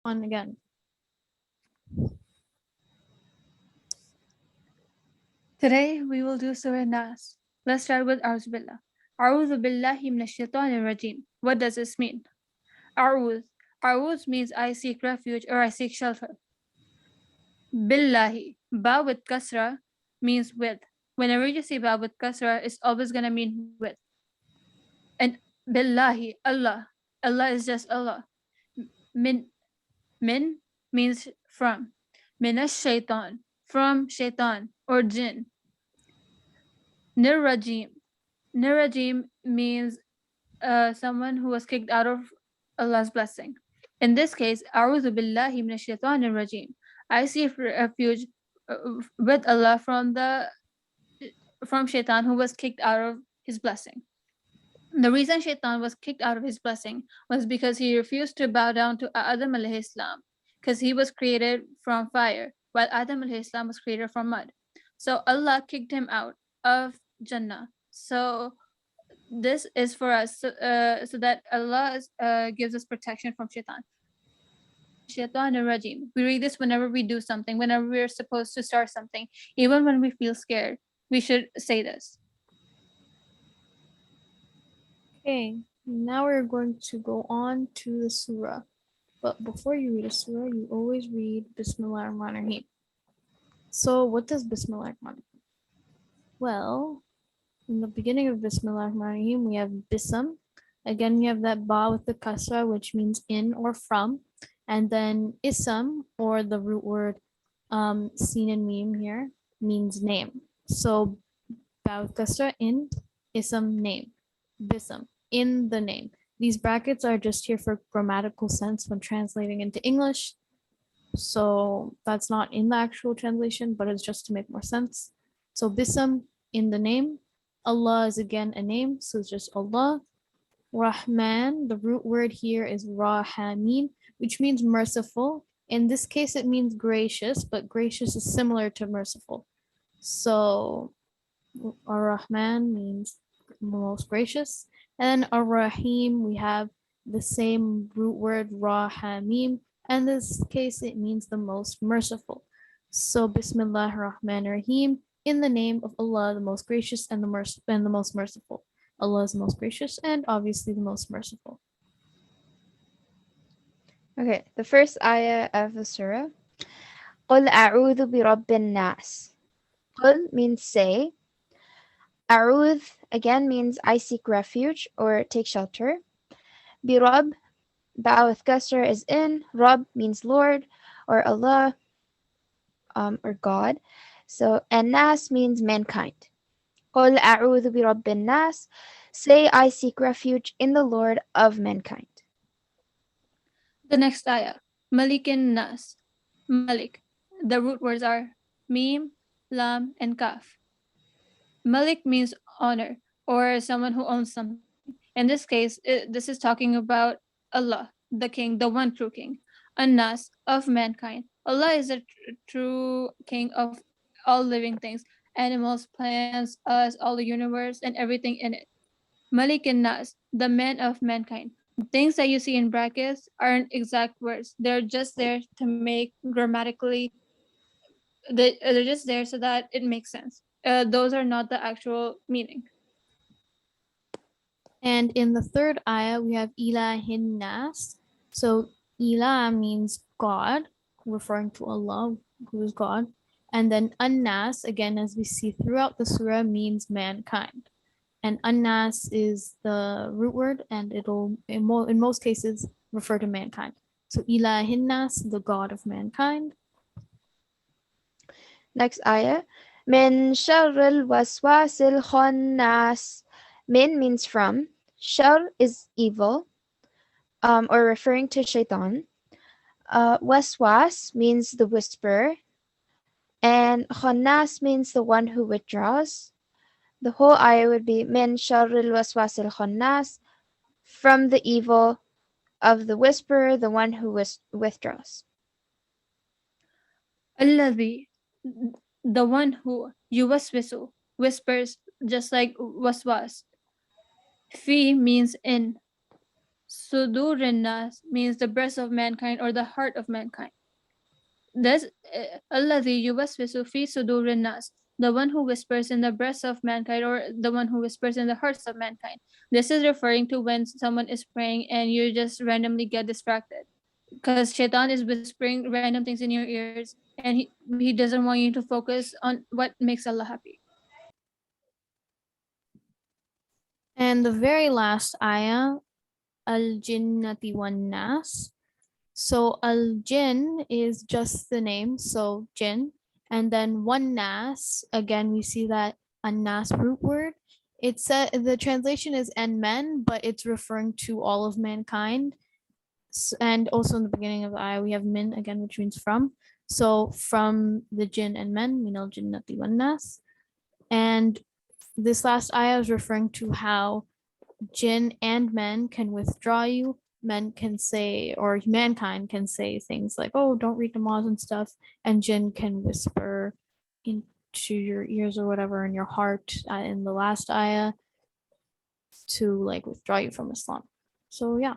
On again. Today we will do Surah Nas. Let's start with A'udhu Billah. A'udhu Billahi Minash Shaitanir Rajim. What does this mean? A'udh. A'udh means I seek refuge or I seek shelter. Billahi. Ba with kasra means with. Whenever you see ba with kasra, it's always gonna mean with. And Billahi, Allah. Allah is just Allah. Min Min means from. Minash shaitan, from shaitan or jinn. Nirrajim. Nirrajim means someone who was kicked out of Allah's blessing. In this case, A'udhu billahi minash shaitanir rajim. I seek refuge with Allah from shaitan who was kicked out of his blessing. The reason Shaitan was kicked out of his blessing was because he refused to bow down to Adam alayhi salam, because he was created from fire, while Adam alayhi salam was created from mud. So Allah kicked him out of Jannah. So this is for us, so that Allah gives us protection from Shaitan. Shaitan rajim. We read this whenever we do something, whenever we're supposed to start something, even when we feel scared. We should say this. Okay, now we're going to go on to the surah. But before you read a surah, you always read Bismillah ar-Rahman ar-Rahim. So what does Bismillah ar-Rahman? Well, in the beginning of Bismillah ar-Rahman ar-Rahim, we have Bism. Again, we have that ba with the kasra, which means in or from. And then Ism, or the root word sin and meme here, means name. So ba with kasra, in, Ism, name. Bism, in the name. These brackets are just here for grammatical sense when translating into English. So that's not in the actual translation, but it's just to make more sense. So Bism, in the name. Allah is again a name, so it's just Allah. Rahman, the root word here is Rahameen, which means merciful. In this case, it means gracious, but gracious is similar to merciful. So Ar-Rahman means most gracious. And Ar-Rahim, we have the same root word Rahamim. And in this case, it means the most merciful. So Bismillah ar-Rahman ar-Rahim, in the name of Allah, the most gracious and the most merciful. Allah is the most gracious and obviously the most merciful. Okay, the first ayah of the surah. قُلْ أَعُوذُ بِرَبِّ النَّاسِ. قُلْ means say. أعوذ again means I seek refuge or take shelter. Birab, ba with kasra is in. Rab means Lord or Allah or God. So, and nas means mankind. قُلْ أَعُوذُ بِرَبِّ النَّاسِ. Say I seek refuge in the Lord of mankind. The next ayah, Malikin Nas. Malik. The root words are Mim, Lam, and Kaf. Malik means honor or someone who owns something. In this case, this is talking about Allah, the king, the one true king. An-Nas, of mankind. Allah is the true king of all living things, animals, plants, us, all the universe, and everything in it. Malik nas, the man of mankind. Things that you see in brackets aren't exact words. They're just there to make grammatically, they're just there so that it makes sense. Those are not the actual meaning. And in the third ayah, we have Ilahin Nas. So Ilah means God, referring to Allah, who is God. And then An-Nas, again, as we see throughout the surah, means mankind. And An-Nas is the root word, and it'll, in most cases, refer to mankind. So Ilahin Nas, the God of mankind. Next ayah. Min sharril waswasil khannas. Min means from. Shar is evil, or referring to shaitan. Waswas means the whisperer. And khannas means the one who withdraws. The whole ayah would be Min sharril waswasil khannas, from the evil of the whisperer, the one who withdraws. Alladhi, the one who yuwaswisu, whispers just like waswas. Fi means in. Sudurin nas means the breast of mankind or the heart of mankind. Thus, Alladhi yuwaswisu fi sudurin nas, the one who whispers in the breasts of mankind or the one who whispers in the hearts of mankind. This is referring to when someone is praying and you just randomly get distracted. Because Shaitan is whispering random things in your ears and he doesn't want you to focus on what makes Allah happy. And the very last ayah, Al Jinnati Wan Nas. So Al Jinn is just the name, so Jinn. And then Wan Nas, again, we see that a Nas root word. It's the translation is and men, but it's referring to all of mankind. And also in the beginning of the ayah, we have min again, which means from. So from the jinn and men, minal jinnati wan nas. And this last ayah is referring to how jinn and men can withdraw you. Men can say, or mankind can say things like, oh, don't read Namaz and stuff. And jinn can whisper into your ears or whatever in your heart in the last ayah to like withdraw you from Islam. So yeah.